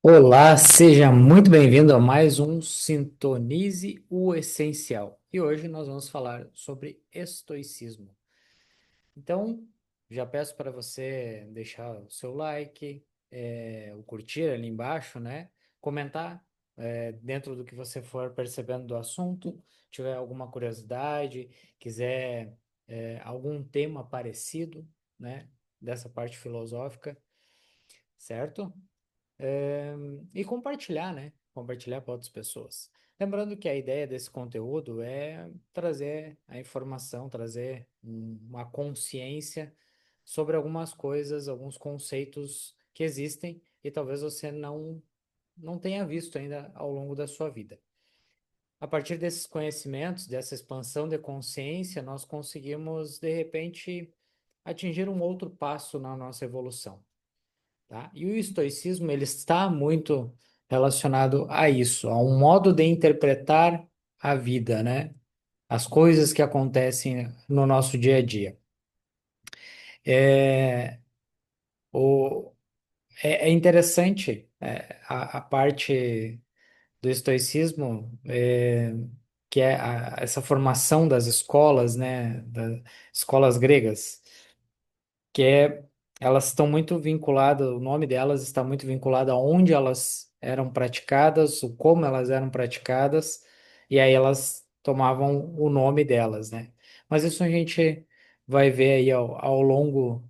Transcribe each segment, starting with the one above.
Olá, seja muito bem-vindo a mais um Sintonize o Essencial. E hoje nós vamos falar sobre estoicismo. Então, já peço para você deixar o seu like, o curtir ali embaixo, né? Comentar dentro do que você for percebendo do assunto, tiver alguma curiosidade, quiser algum tema parecido, né? Dessa parte filosófica, certo? E compartilhar, né? Compartilhar para outras pessoas. Lembrando que a ideia desse conteúdo é trazer a informação, trazer uma consciência sobre algumas coisas, alguns conceitos que existem e talvez você não tenha visto ainda ao longo da sua vida. A partir desses conhecimentos, dessa expansão de consciência, nós conseguimos, de repente, atingir um outro passo na nossa evolução, tá? E o estoicismo ele está muito relacionado a isso, a um modo de interpretar a vida, né? As coisas que acontecem no nosso dia a dia. É, o, é interessante a parte do estoicismo, que é essa formação das escolas, né? Das escolas gregas. que é Elas estão muito vinculadas, o nome delas está muito vinculado a onde elas eram praticadas, o como elas eram praticadas, e aí elas tomavam o nome delas, né? Mas isso a gente vai ver aí ao longo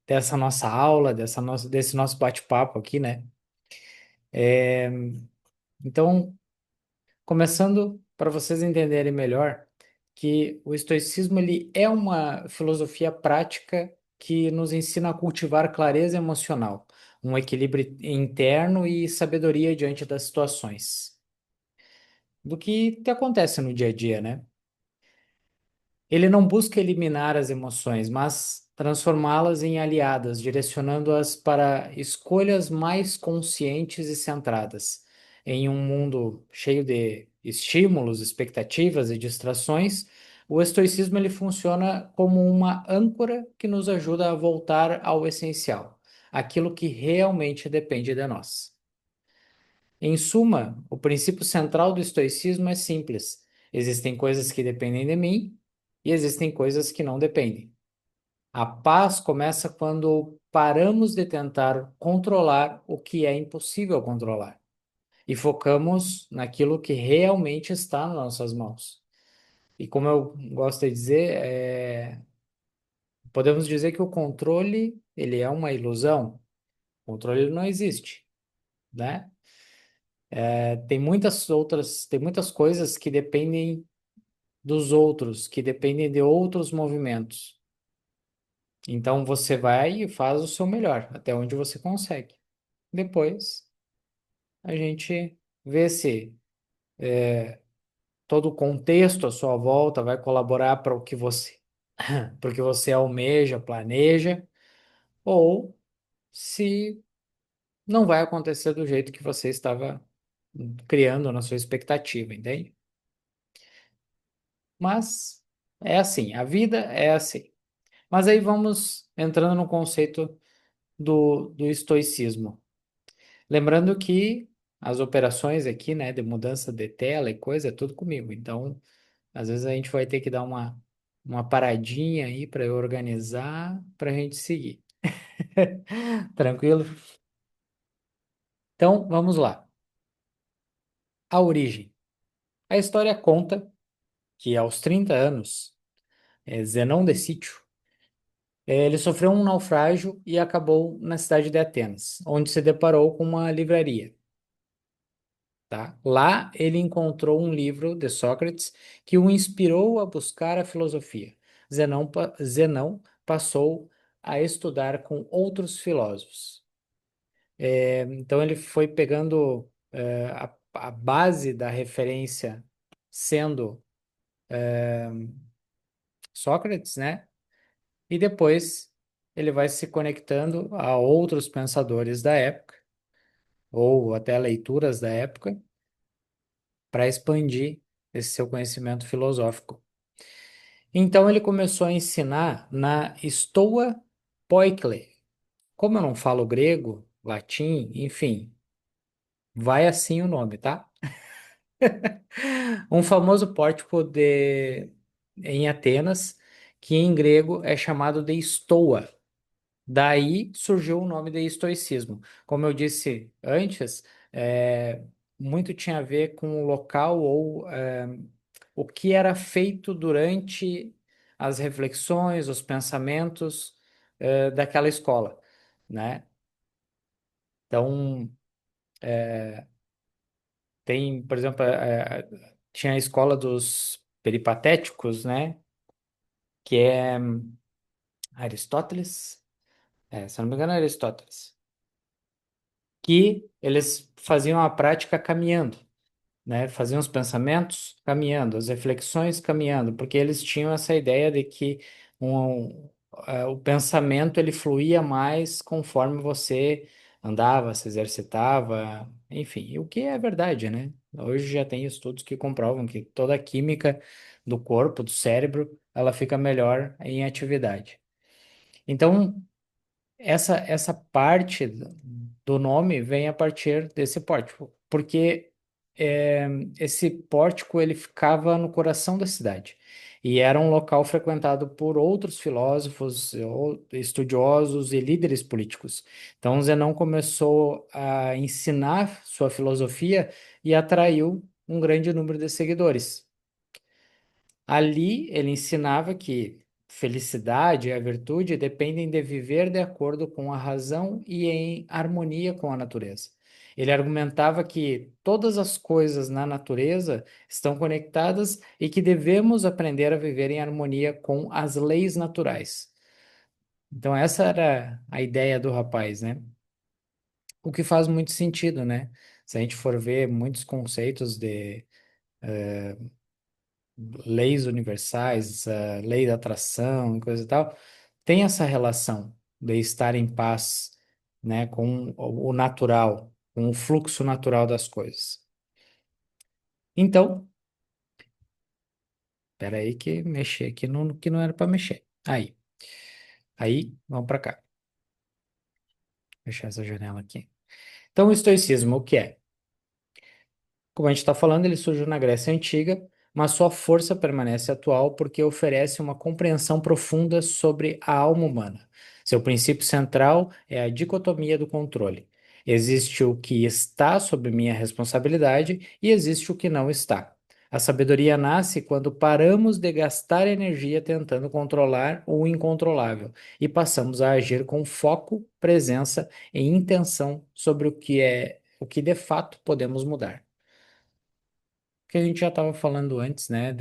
dessa nossa aula, desse nosso bate-papo aqui, né? Então, começando para vocês entenderem melhor que o estoicismo ele é uma filosofia prática que nos ensina a cultivar clareza emocional, um equilíbrio interno e sabedoria diante das situações, do que acontece no dia a dia, né? Ele não busca eliminar as emoções, mas transformá-las em aliadas, direcionando-as para escolhas mais conscientes e centradas. Em um mundo cheio de estímulos, expectativas e distrações, o estoicismo ele funciona como uma âncora que nos ajuda a voltar ao essencial, aquilo que realmente depende de nós. Em suma, o princípio central do estoicismo é simples. Existem coisas que dependem de mim e existem coisas que não dependem. A paz começa quando paramos de tentar controlar o que é impossível controlar e focamos naquilo que realmente está nas nossas mãos. E como eu gosto de dizer, podemos dizer que o controle, ele é uma ilusão. O controle ele não existe, né? Tem muitas coisas que dependem dos outros, que dependem de outros movimentos. Então você vai e faz o seu melhor, até onde você consegue. Depois a gente vê se todo o contexto à sua volta vai colaborar para o que você, para o que você almeja, planeja, ou se não vai acontecer do jeito que você estava criando na sua expectativa, entende? Mas é assim, a vida é assim. Mas aí vamos entrando no conceito do estoicismo. Lembrando que as operações aqui, né, de mudança de tela e coisa, é tudo comigo. Então, às vezes a gente vai ter que dar uma paradinha aí para eu organizar, para a gente seguir. Tranquilo? Então, vamos lá. A origem. A história conta que aos 30 anos, Zenão de Sítio, ele sofreu um naufrágio e acabou na cidade de Atenas, onde se deparou com uma livraria. Tá? Lá ele encontrou um livro de Sócrates que o inspirou a buscar a filosofia. Zenão passou a estudar com outros filósofos. Então ele foi pegando a base da referência sendo Sócrates, né? E depois ele vai se conectando a outros pensadores da época, ou até leituras da época, para expandir esse seu conhecimento filosófico. Então ele começou a ensinar na Stoa Poikile. Como eu não falo grego, latim, enfim, vai assim o nome, tá? Um famoso pórtico em Atenas, que em grego é chamado de Stoa. Daí surgiu o nome de estoicismo. Como eu disse antes, muito tinha a ver com o local ou o que era feito durante as reflexões, os pensamentos daquela escola, né? Então, tem, por exemplo, tinha a escola dos peripatéticos, né? Que é Aristóteles, se eu não me engano, é Aristóteles, que eles faziam a prática caminhando, né? Faziam os pensamentos caminhando, as reflexões caminhando, porque eles tinham essa ideia de que o pensamento ele fluía mais conforme você andava, se exercitava, enfim, o que é verdade, né? Hoje já tem estudos que comprovam que toda a química do corpo, do cérebro, ela fica melhor em atividade. Então, essa parte do nome vem a partir desse pórtico, porque é, esse pórtico ele ficava no coração da cidade e era um local frequentado por outros filósofos, estudiosos e líderes políticos. Então, Zenão começou a ensinar sua filosofia e atraiu um grande número de seguidores. Ali ele ensinava que felicidade e a virtude dependem de viver de acordo com a razão e em harmonia com a natureza. Ele argumentava que todas as coisas na natureza estão conectadas e que devemos aprender a viver em harmonia com as leis naturais. Então, essa era a ideia do rapaz, né? O que faz muito sentido, né? Se a gente for ver muitos conceitos de leis universais, a lei da atração e coisa e tal, tem essa relação de estar em paz, né, com o natural, com o fluxo natural das coisas. Então, espera aí que mexer aqui no que não era para mexer. Aí, vamos para cá. Fechar essa janela aqui. Então, o estoicismo, o que é? Como a gente está falando, ele surgiu na Grécia Antiga, mas sua força permanece atual porque oferece uma compreensão profunda sobre a alma humana. Seu princípio central é a dicotomia do controle. Existe o que está sob minha responsabilidade e existe o que não está. A sabedoria nasce quando paramos de gastar energia tentando controlar o incontrolável e passamos a agir com foco, presença e intenção sobre o que de fato podemos mudar que a gente já estava falando antes, né?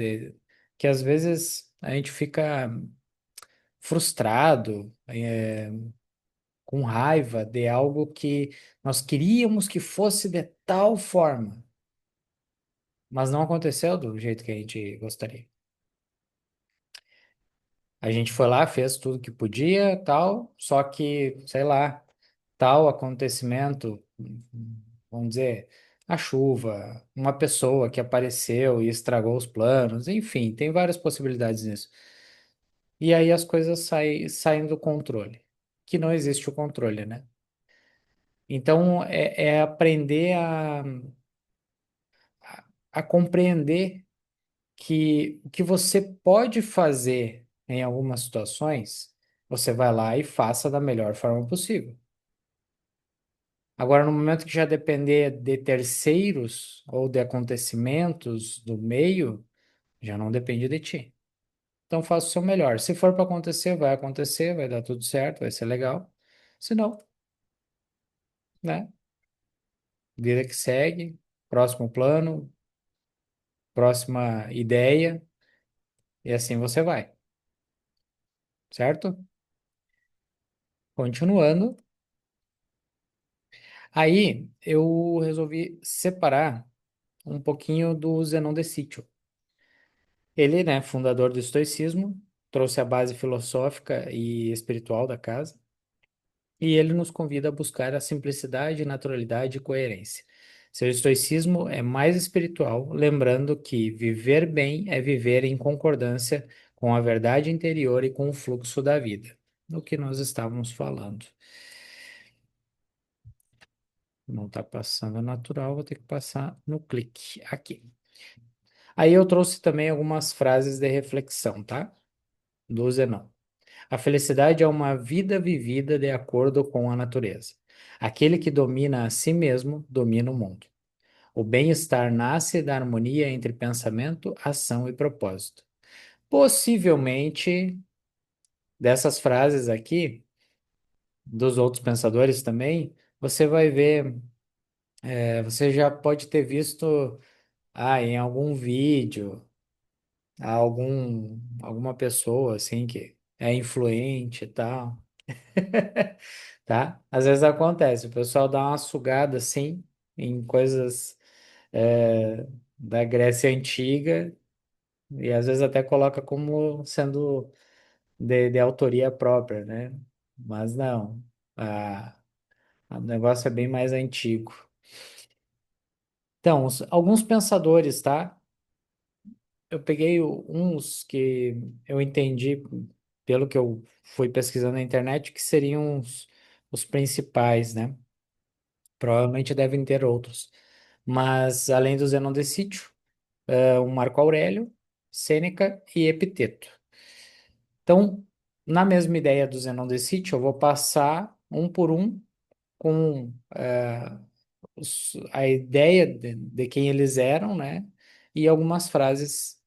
Que às vezes a gente fica frustrado, com raiva de algo que nós queríamos que fosse de tal forma, mas não aconteceu do jeito que a gente gostaria. A gente foi lá, fez tudo que podia, tal, só que, sei lá, tal acontecimento, vamos dizer, a chuva, uma pessoa que apareceu e estragou os planos, enfim, tem várias possibilidades nisso. E aí as coisas saem do controle, que não existe o controle, né? Então é aprender a compreender que o que você pode fazer em algumas situações, você vai lá e faça da melhor forma possível. Agora, no momento que já depender de terceiros ou de acontecimentos do meio, já não depende de ti. Então faça o seu melhor. Se for para acontecer, vai dar tudo certo, vai ser legal. Se não, né? Vida que segue, próximo plano, próxima ideia, e assim você vai, certo? Continuando, aí eu resolvi separar um pouquinho do Zenão de Sítio. Ele, né, fundador do estoicismo, trouxe a base filosófica e espiritual da casa, e ele nos convida a buscar a simplicidade, naturalidade e coerência. Seu estoicismo é mais espiritual, lembrando que viver bem é viver em concordância com a verdade interior e com o fluxo da vida, no que nós estávamos falando. Não está passando natural, vou ter que passar no clique aqui. Aí eu trouxe também algumas frases de reflexão, tá? Do Zenão. A felicidade é uma vida vivida de acordo com a natureza. Aquele que domina a si mesmo, domina o mundo. O bem-estar nasce da harmonia entre pensamento, ação e propósito. Possivelmente, dessas frases aqui, dos outros pensadores também, você vai ver, você já pode ter visto em algum vídeo, alguma pessoa assim que é influente e tal, tá? Às vezes acontece, o pessoal dá uma sugada assim em coisas da Grécia Antiga e às vezes até coloca como sendo de autoria própria, né? Mas não, o negócio é bem mais antigo. Então, alguns pensadores, tá? Eu peguei uns que eu entendi, pelo que eu fui pesquisando na internet, que seriam os principais, né? Provavelmente devem ter outros. Mas, além do Zenão de Sítio, o Marco Aurélio, Sêneca e Epiteto. Então, na mesma ideia do Zenão de Sítio, eu vou passar um por um com a ideia de quem eles eram, né? E algumas frases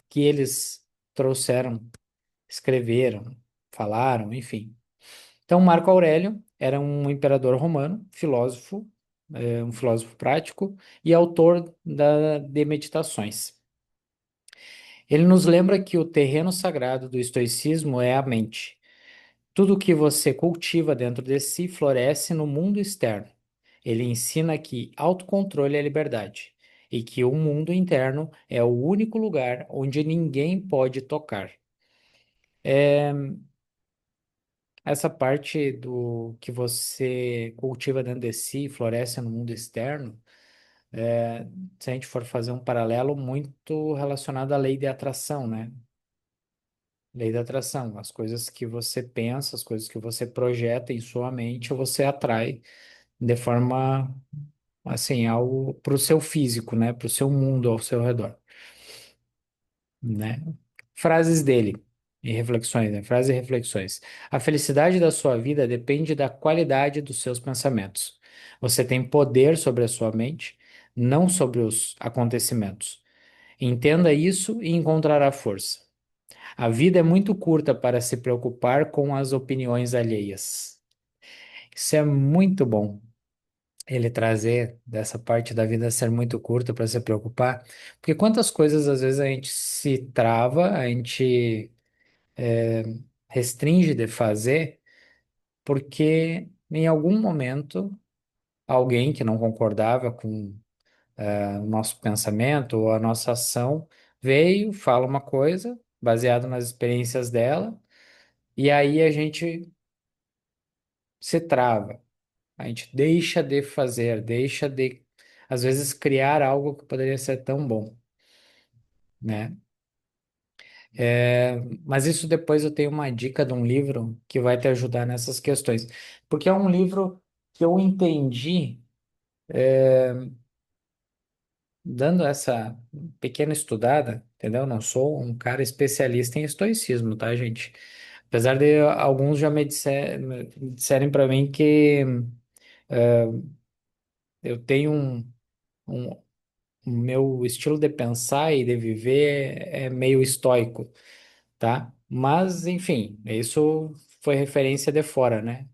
que eles trouxeram, escreveram, falaram, enfim. Então, Marco Aurélio era um imperador romano, filósofo, um filósofo prático e autor de Meditações. Ele nos lembra que o terreno sagrado do estoicismo é a mente. Tudo que você cultiva dentro de si floresce no mundo externo. Ele ensina que autocontrole é liberdade e que o mundo interno é o único lugar onde ninguém pode tocar. Essa parte do que você cultiva dentro de si floresce no mundo externo, se a gente for fazer um paralelo muito relacionado à lei de atração, né? Lei da atração, as coisas que você pensa, as coisas que você projeta em sua mente, você atrai de forma assim, ao para o seu físico, né? Para o seu mundo ao seu redor, né? Frases dele e reflexões, né? Frases e reflexões. A felicidade da sua vida depende da qualidade dos seus pensamentos. Você tem poder sobre a sua mente, não sobre os acontecimentos. Entenda isso e encontrará força. A vida é muito curta para se preocupar com as opiniões alheias. Isso é muito bom. Ele trazer dessa parte da vida ser muito curta para se preocupar, porque quantas coisas às vezes a gente se trava, a gente restringe de fazer, porque em algum momento alguém que não concordava com o nosso pensamento ou a nossa ação veio, fala uma coisa baseado nas experiências dela, e aí a gente se trava, a gente deixa de fazer, deixa de às vezes criar algo que poderia ser tão bom, né? Mas isso depois eu tenho uma dica de um livro que vai te ajudar nessas questões, porque é um livro que eu entendi dando essa pequena estudada, entendeu? Não sou um cara especialista em estoicismo, tá, gente? Apesar de alguns já me disserem para mim que eu tenho um, o meu estilo de pensar e de viver é meio estoico, tá? Mas, enfim, isso foi referência de fora, né?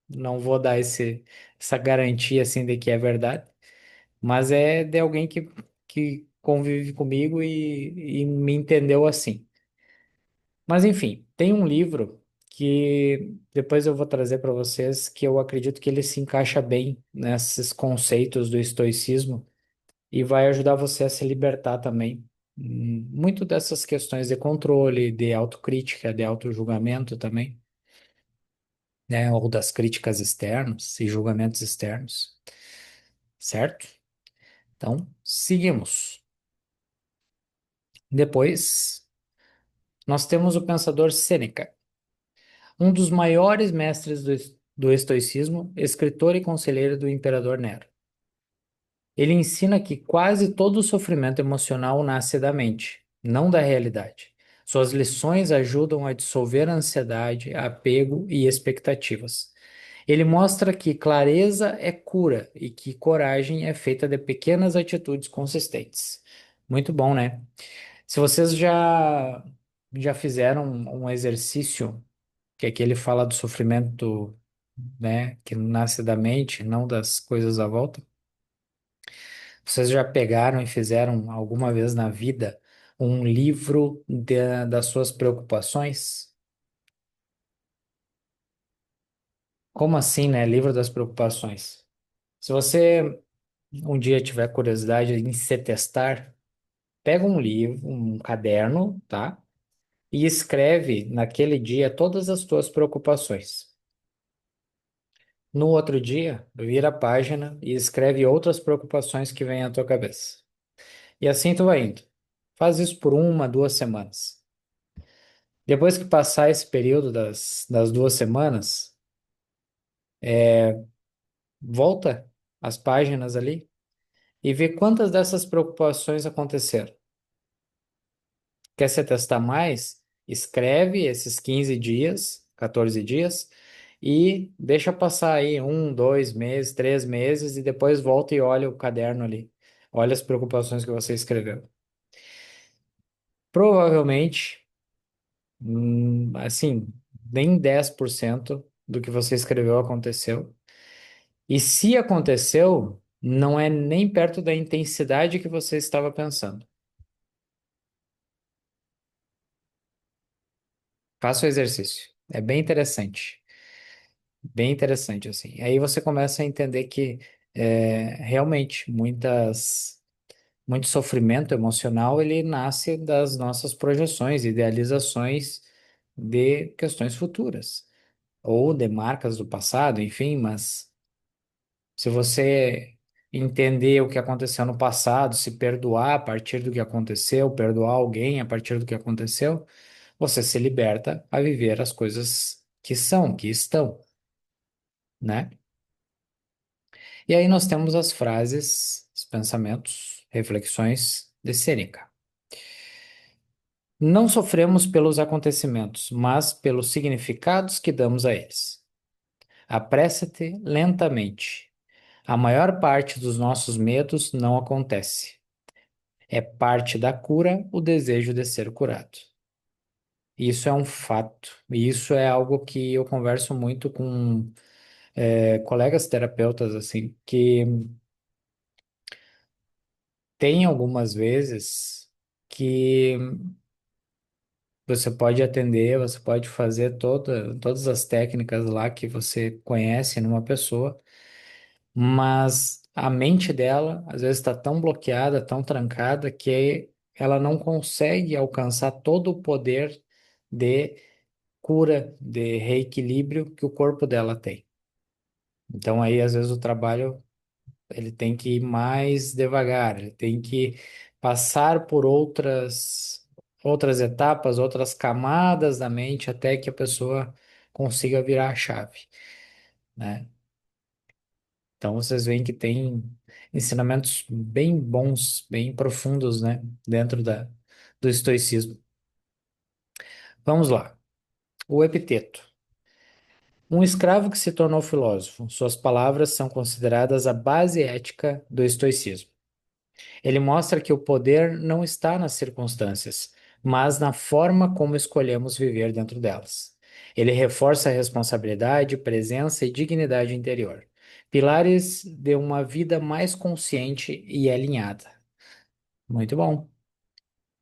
Não vou dar essa garantia assim de que é verdade, mas é de alguém que convive comigo e me entendeu assim. Mas, enfim, tem um livro que depois eu vou trazer para vocês que eu acredito que ele se encaixa bem nesses conceitos do estoicismo e vai ajudar você a se libertar também. Muito dessas questões de controle, de autocrítica, de autojulgamento também, né? Ou das críticas externas e julgamentos externos, certo? Então, seguimos. Depois, nós temos o pensador Sêneca, um dos maiores mestres do do estoicismo, escritor e conselheiro do imperador Nero. Ele ensina que quase todo sofrimento emocional nasce da mente, não da realidade. Suas lições ajudam a dissolver a ansiedade, apego e expectativas. Ele mostra que clareza é cura e que coragem é feita de pequenas atitudes consistentes. Muito bom, né? Se vocês já fizeram um exercício que aqui ele fala do sofrimento, né, que nasce da mente, não das coisas à volta. Vocês já pegaram e fizeram alguma vez na vida um livro das suas preocupações? Como assim, né? Livro das preocupações. Se você um dia tiver curiosidade em se testar, pega um livro, um caderno, tá? E escreve naquele dia todas as tuas preocupações. No outro dia, vira a página e escreve outras preocupações que vêm à tua cabeça. E assim tu vai indo. Faz isso por uma, 2 semanas. Depois que passar esse período das 2 semanas, volta às páginas ali e vê quantas dessas preocupações aconteceram. Quer se testar mais? Escreve esses 15 dias, 14 dias, e deixa passar aí 1, 2 meses, 3 meses, e depois volta e olha o caderno ali. Olha as preocupações que você escreveu. Provavelmente, assim, nem 10% do que você escreveu aconteceu. E se aconteceu, não é nem perto da intensidade que você estava pensando. Faça o exercício. É bem interessante assim. Aí você começa a entender que realmente muito sofrimento emocional ele nasce das nossas projeções, idealizações de questões futuras ou de marcas do passado, enfim, mas se você entender o que aconteceu no passado, se perdoar a partir do que aconteceu, perdoar alguém a partir do que aconteceu, você se liberta a viver as coisas que são, que estão, né? E aí nós temos as frases, os pensamentos, reflexões de Sêneca. Não sofremos pelos acontecimentos, mas pelos significados que damos a eles. Apressa-te lentamente. A maior parte dos nossos medos não acontece. É parte da cura o desejo de ser curado. Isso é um fato. E isso é algo que eu converso muito com colegas terapeutas, assim, que tem algumas vezes que você pode atender, você pode fazer todas as técnicas lá que você conhece numa pessoa, mas a mente dela, às vezes, está tão bloqueada, tão trancada, que ela não consegue alcançar todo o poder de cura, de reequilíbrio que o corpo dela tem. Então aí às vezes o trabalho ele tem que ir mais devagar, ele tem que passar por outras etapas, outras camadas da mente até que a pessoa consiga virar a chave, né? Então vocês veem que tem ensinamentos bem bons, bem profundos, né, dentro do estoicismo. Vamos lá. O epiteto. Um escravo que se tornou filósofo, suas palavras são consideradas a base ética do estoicismo. Ele mostra que o poder não está nas circunstâncias, mas na forma como escolhemos viver dentro delas. Ele reforça a responsabilidade, presença e dignidade interior, pilares de uma vida mais consciente e alinhada. Muito bom.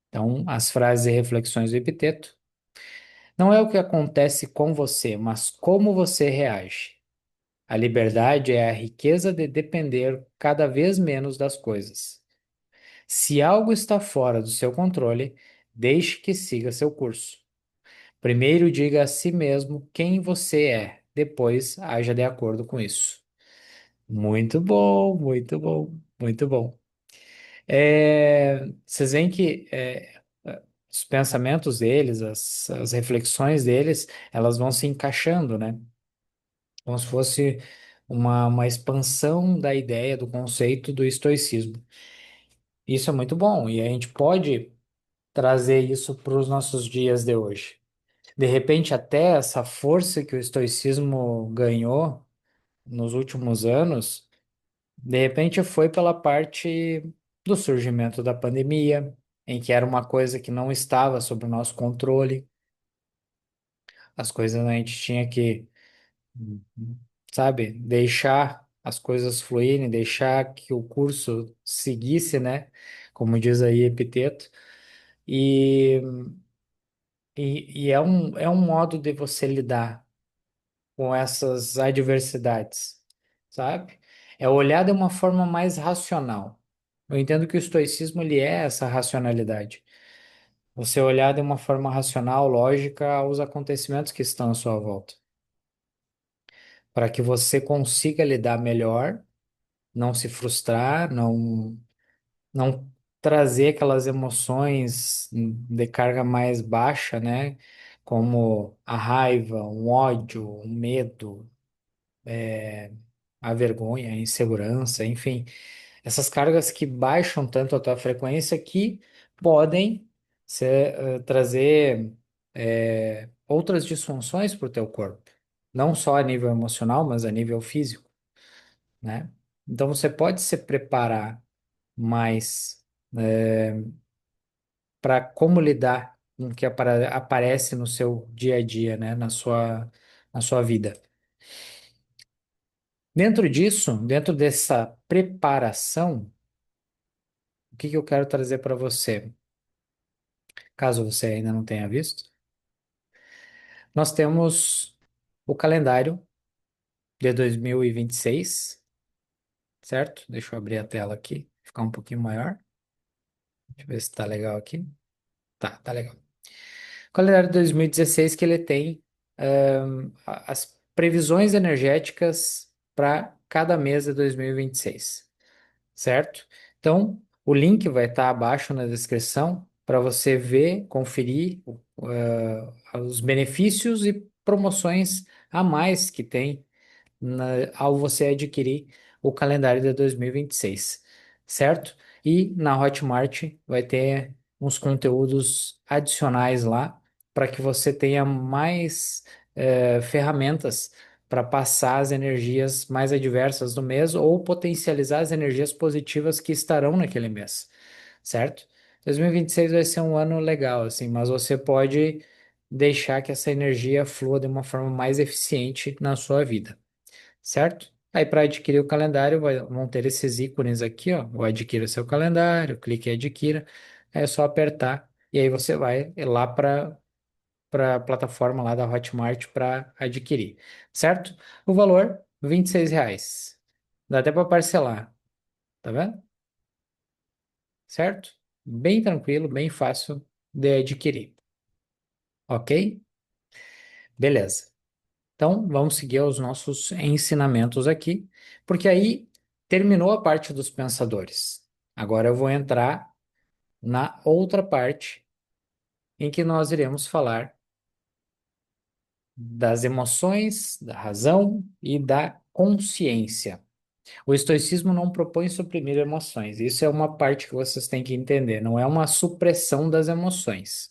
Então, as frases e reflexões do Epiteto. Não é o que acontece com você, mas como você reage. A liberdade é a riqueza de depender cada vez menos das coisas. Se algo está fora do seu controle, deixe que siga seu curso. Primeiro diga a si mesmo quem você é, depois haja de acordo com isso. Muito bom, muito bom, muito bom. Vocês veem que os pensamentos deles, as reflexões deles, elas vão se encaixando, né? como se fosse uma expansão da ideia, do conceito do estoicismo. Isso é muito bom e a gente pode trazer isso para os nossos dias de hoje. De repente, até essa força que o estoicismo ganhou nos últimos anos, de repente foi pela parte do surgimento da pandemia, em que era uma coisa que não estava sob o nosso controle, as coisas a gente tinha que, sabe, deixar as coisas fluírem, deixar que o curso seguisse, né? Como diz aí Epiteto. E, e é um modo de você lidar com essas adversidades, sabe? É olhar de uma forma mais racional. Eu entendo que o estoicismo ele é essa racionalidade. Você olhar de uma forma racional, lógica, aos acontecimentos que estão à sua volta, para que você consiga lidar melhor, não se frustrar, não trazer aquelas emoções de carga mais baixa, né? Como a raiva, um ódio, um medo, a vergonha, a insegurança, enfim, essas cargas que baixam tanto a tua frequência que podem trazer outras disfunções para o teu corpo, não só a nível emocional, mas a nível físico, né? Então você pode se preparar mais para como lidar com o que aparece no seu dia a dia, né? Na sua vida. Dentro disso, dentro dessa preparação, o que que eu quero trazer para você? Caso você ainda não tenha visto, nós temos o calendário de 2026, certo? Deixa eu abrir a tela aqui, ficar um pouquinho maior. Deixa eu ver se tá legal aqui. Tá legal. O calendário de 2016 que ele tem as previsões energéticas para cada mês de 2026, certo? Então, o link vai estar abaixo na descrição para você ver, conferir os benefícios e promoções a mais que tem ao você adquirir o calendário de 2026, certo? E na Hotmart vai ter uns conteúdos adicionais lá para que você tenha mais ferramentas para passar as energias mais adversas do mês ou potencializar as energias positivas que estarão naquele mês, certo? 2026 vai ser um ano legal, assim, mas você pode deixar que essa energia flua de uma forma mais eficiente na sua vida, certo? Aí, para adquirir o calendário, vão ter esses ícones aqui, ó. O adquira seu calendário, clique em adquira. Aí é só apertar e aí você vai lá para a plataforma lá da Hotmart para adquirir, certo? O valor, R$ 26. Dá até para parcelar, tá vendo? Certo? Bem tranquilo, bem fácil de adquirir, ok? Beleza. Então, vamos seguir os nossos ensinamentos aqui, porque aí terminou a parte dos pensadores. Agora eu vou entrar na outra parte em que nós iremos falar das emoções, da razão e da consciência. O estoicismo não propõe suprimir emoções. Isso é uma parte que vocês têm que entender. Não é uma supressão das emoções.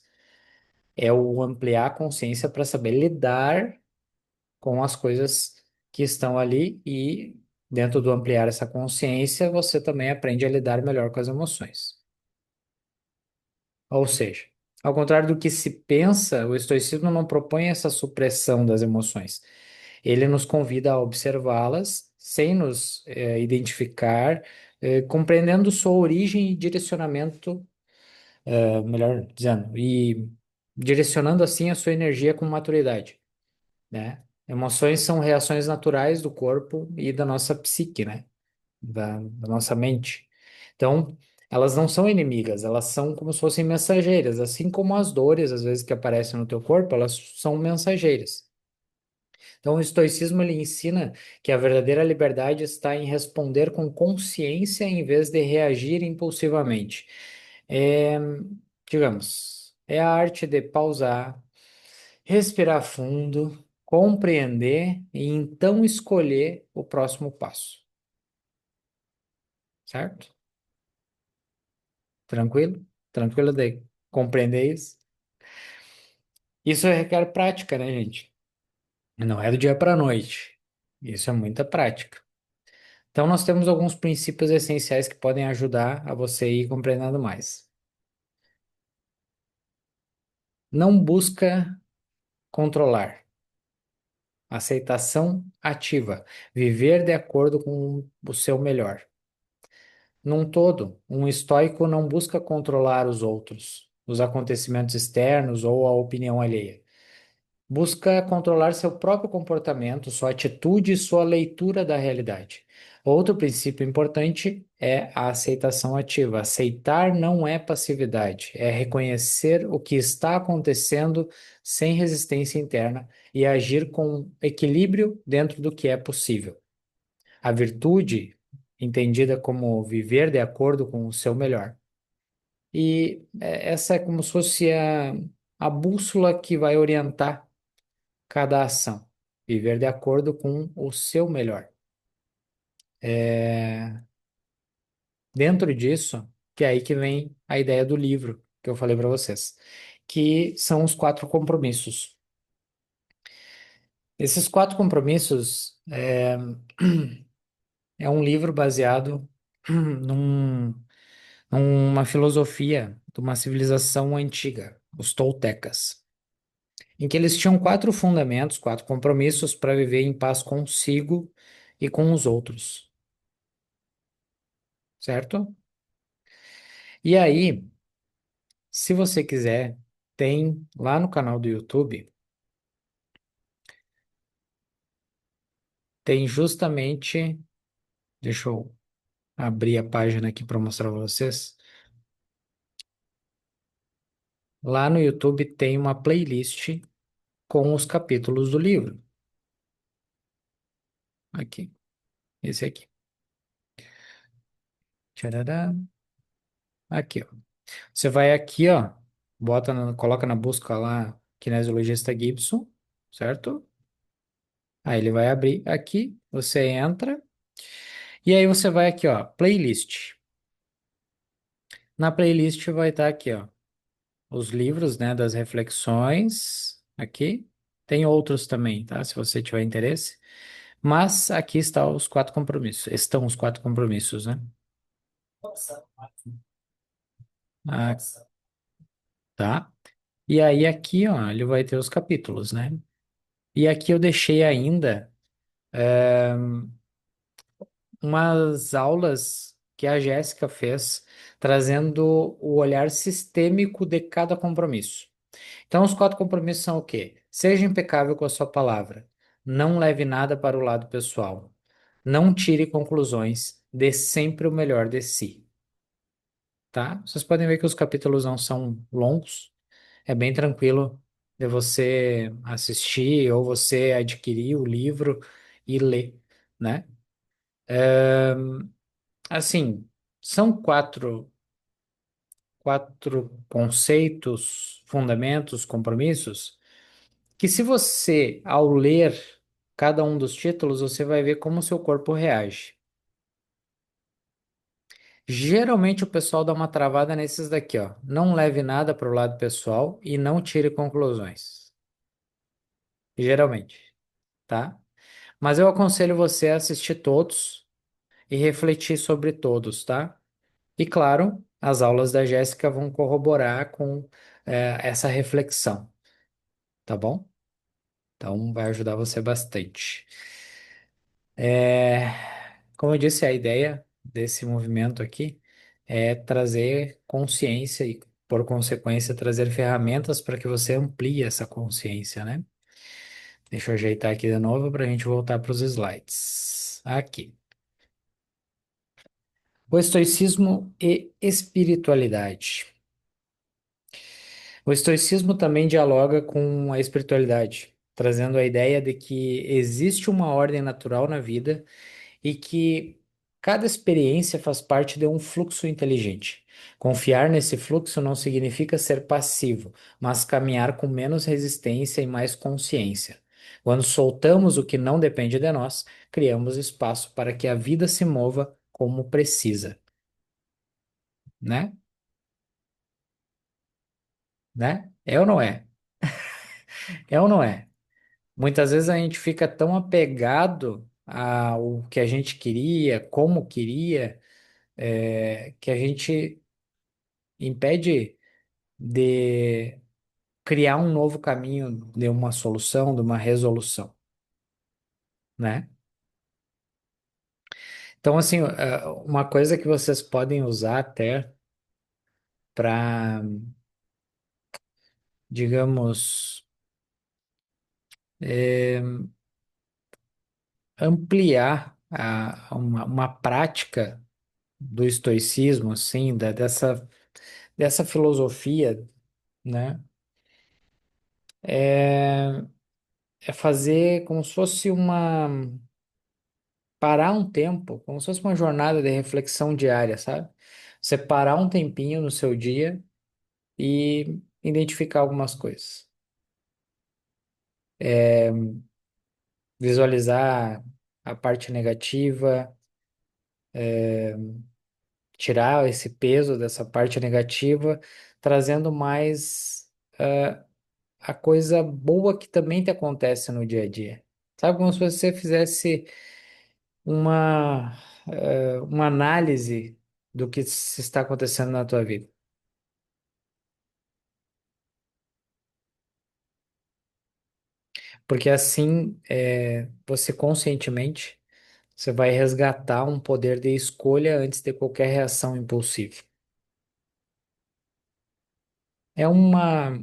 É o ampliar a consciência para saber lidar com as coisas que estão ali e dentro do ampliar essa consciência, você também aprende a lidar melhor com as emoções. Ou seja, ao contrário do que se pensa, o estoicismo não propõe essa supressão das emoções. Ele nos convida a observá-las sem nos identificar, compreendendo sua origem e direcionamento, melhor dizendo, e direcionando assim a sua energia com maturidade, né? Emoções são reações naturais do corpo e da nossa psique, né? Da nossa mente. Então, elas não são inimigas, elas são como se fossem mensageiras, assim como as dores, às vezes, que aparecem no teu corpo, elas são mensageiras. Então, o estoicismo ele ensina que a verdadeira liberdade está em responder com consciência em vez de reagir impulsivamente. É, digamos, é a arte de pausar, respirar fundo, compreender e então escolher o próximo passo, certo? Tranquilo? Tranquilo de compreender isso? Isso requer prática, né, gente? Não é do dia para a noite. Isso é muita prática. Então, nós temos alguns princípios essenciais que podem ajudar a você ir compreendendo mais. Não busca controlar. Aceitação ativa. Viver de acordo com o seu melhor. Num todo, um estoico não busca controlar os outros, os acontecimentos externos ou a opinião alheia. Busca controlar seu próprio comportamento, sua atitude e sua leitura da realidade. Outro princípio importante é a aceitação ativa. Aceitar não é passividade, é reconhecer o que está acontecendo sem resistência interna e agir com equilíbrio dentro do que é possível. A virtude, entendida como viver de acordo com o seu melhor. E essa é como se fosse a bússola que vai orientar cada ação. Viver de acordo com o seu melhor. É, dentro disso, que é aí que vem a ideia do livro que eu falei para vocês, que são os quatro compromissos. Esses quatro compromissos é um livro baseado num, numa filosofia de uma civilização antiga, os toltecas, em que eles tinham quatro fundamentos, quatro compromissos para viver em paz consigo e com os outros, certo? E aí, se você quiser, tem lá no canal do YouTube, tem justamente, deixa eu abrir a página aqui para mostrar para vocês. Lá no YouTube tem uma playlist com os capítulos do livro. Aqui, esse aqui. Tcharará. Aqui, ó. Você vai aqui, ó, coloca na busca lá, kinesiologista Gibson, certo? Aí ele vai abrir aqui, você entra, e aí você vai aqui, ó, playlist. Na playlist vai estar aqui, ó, os livros, né, das reflexões, aqui. Tem outros também, tá? Se você tiver interesse. Mas aqui estão os quatro compromissos, né? Ah, tá. E aí aqui, ó, ele vai ter os capítulos, né? E aqui eu deixei ainda umas aulas que a Jéssica fez, trazendo o olhar sistêmico de cada compromisso. Então, os quatro compromissos são o quê? Seja impecável com a sua palavra. Não leve nada para o lado pessoal. Não tire conclusões. Dê sempre o melhor de si, tá? Vocês podem ver que os capítulos não são longos. É bem tranquilo de você assistir ou você adquirir o livro e ler, né? Assim, são quatro conceitos, fundamentos, compromissos, que se você, ao ler cada um dos títulos, você vai ver como o seu corpo reage. Geralmente o pessoal dá uma travada nesses daqui, ó. Não leve nada para o lado pessoal e não tire conclusões. Geralmente, tá? Mas eu aconselho você a assistir todos e refletir sobre todos, tá? E claro, as aulas da Jéssica vão corroborar com essa reflexão, tá bom? Então vai ajudar você bastante. É, como eu disse, a ideia desse movimento aqui é trazer consciência e, por consequência, trazer ferramentas para que você amplie essa consciência, né? Deixa eu ajeitar aqui de novo para a gente voltar para os slides. Aqui. O estoicismo e espiritualidade. O estoicismo também dialoga com a espiritualidade, trazendo a ideia de que existe uma ordem natural na vida e que cada experiência faz parte de um fluxo inteligente. Confiar nesse fluxo não significa ser passivo, mas caminhar com menos resistência e mais consciência. Quando soltamos o que não depende de nós, criamos espaço para que a vida se mova como precisa, né? Né? É ou não é? É ou não é? Muitas vezes a gente fica tão apegado ao que a gente queria, como queria, que a gente impede de criar um novo caminho de uma solução, de uma resolução, né? Então, assim, uma coisa que vocês podem usar até para, digamos, eh, ampliar uma prática do estoicismo, assim, dessa filosofia, né? É, é fazer como se fosse parar um tempo, como se fosse uma jornada de reflexão diária, sabe? Você parar um tempinho no seu dia e identificar algumas coisas. Visualizar a parte negativa, tirar esse peso dessa parte negativa, trazendo mais a coisa boa que também te acontece no dia a dia. Sabe, como se você fizesse uma, uma análise do que se está acontecendo na tua vida. Porque assim, você conscientemente, você vai resgatar um poder de escolha antes de qualquer reação impulsiva. É uma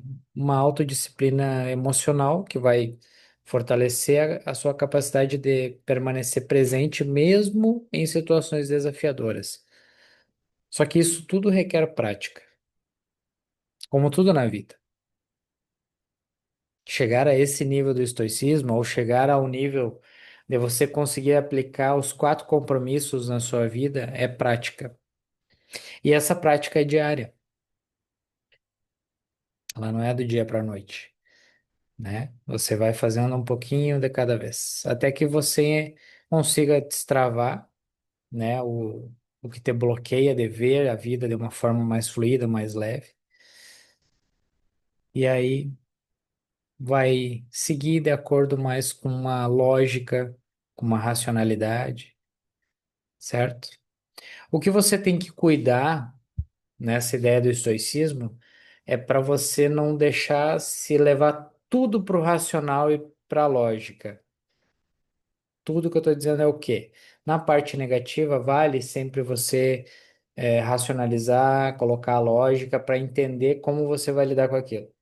autodisciplina emocional que vai fortalecer a sua capacidade de permanecer presente mesmo em situações desafiadoras. Só que isso tudo requer prática, como tudo na vida. Chegar a esse nível do estoicismo, ou chegar ao nível de você conseguir aplicar os quatro compromissos na sua vida, é prática. E essa prática é diária, ela não é do dia para a noite, né? Você vai fazendo um pouquinho de cada vez, até que você consiga destravar, né, o que te bloqueia de ver a vida de uma forma mais fluida, mais leve. E aí vai seguir de acordo mais com uma lógica, com uma racionalidade, certo? O que você tem que cuidar nessa ideia do estoicismo é para você não deixar se levar tudo para o racional e para a lógica. Tudo que eu estou dizendo é o quê? Na parte negativa, vale sempre você racionalizar, colocar a lógica para entender como você vai lidar com aquilo.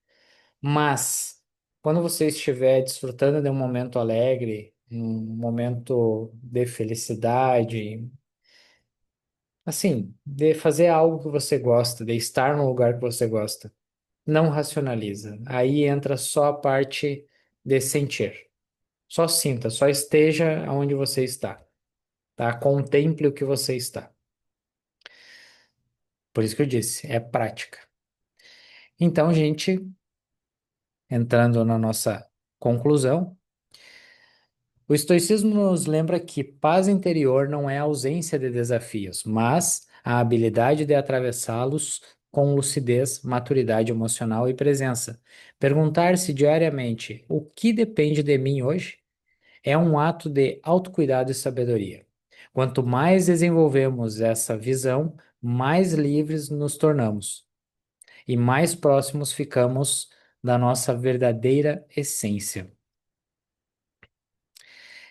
Mas, quando você estiver desfrutando de um momento alegre, um momento de felicidade, assim, de fazer algo que você gosta, de estar no lugar que você gosta, não racionaliza. Aí entra só a parte de sentir. Só sinta, só esteja onde você está, tá? Contemple o que você está. Por isso que eu disse, é prática. Então, gente, entrando na nossa conclusão, o estoicismo nos lembra que paz interior não é a ausência de desafios, mas a habilidade de atravessá-los com lucidez, maturidade emocional e presença. Perguntar-se diariamente o que depende de mim hoje é um ato de autocuidado e sabedoria. Quanto mais desenvolvemos essa visão, mais livres nos tornamos e mais próximos ficamos da nossa verdadeira essência.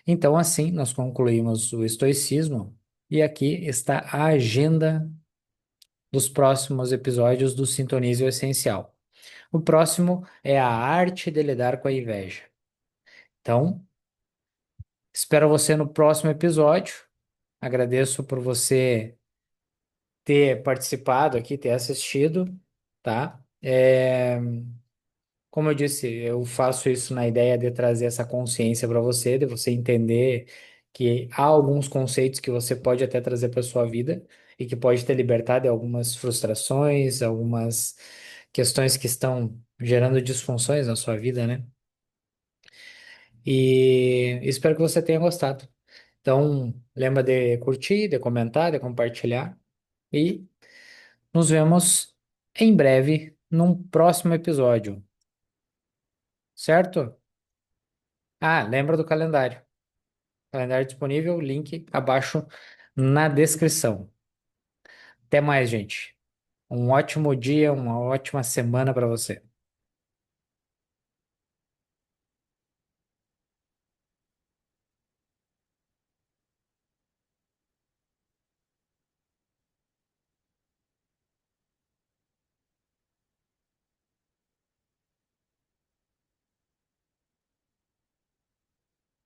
Então, assim, nós concluímos o estoicismo e aqui está a agenda dos próximos episódios do Sintonize o Essencial. O próximo é a arte de lidar com a inveja. Então, espero você no próximo episódio. Agradeço por você ter participado aqui, ter assistido, tá? Como eu disse, eu faço isso na ideia de trazer essa consciência para você, de você entender que há alguns conceitos que você pode até trazer para sua vida e que pode te libertar de algumas frustrações, algumas questões que estão gerando disfunções na sua vida, né? E espero que você tenha gostado. Então, lembra de curtir, de comentar, de compartilhar e nos vemos em breve num próximo episódio, certo? Ah, lembra do calendário. Calendário disponível, link abaixo na descrição. Até mais, gente. Um ótimo dia, uma ótima semana para você.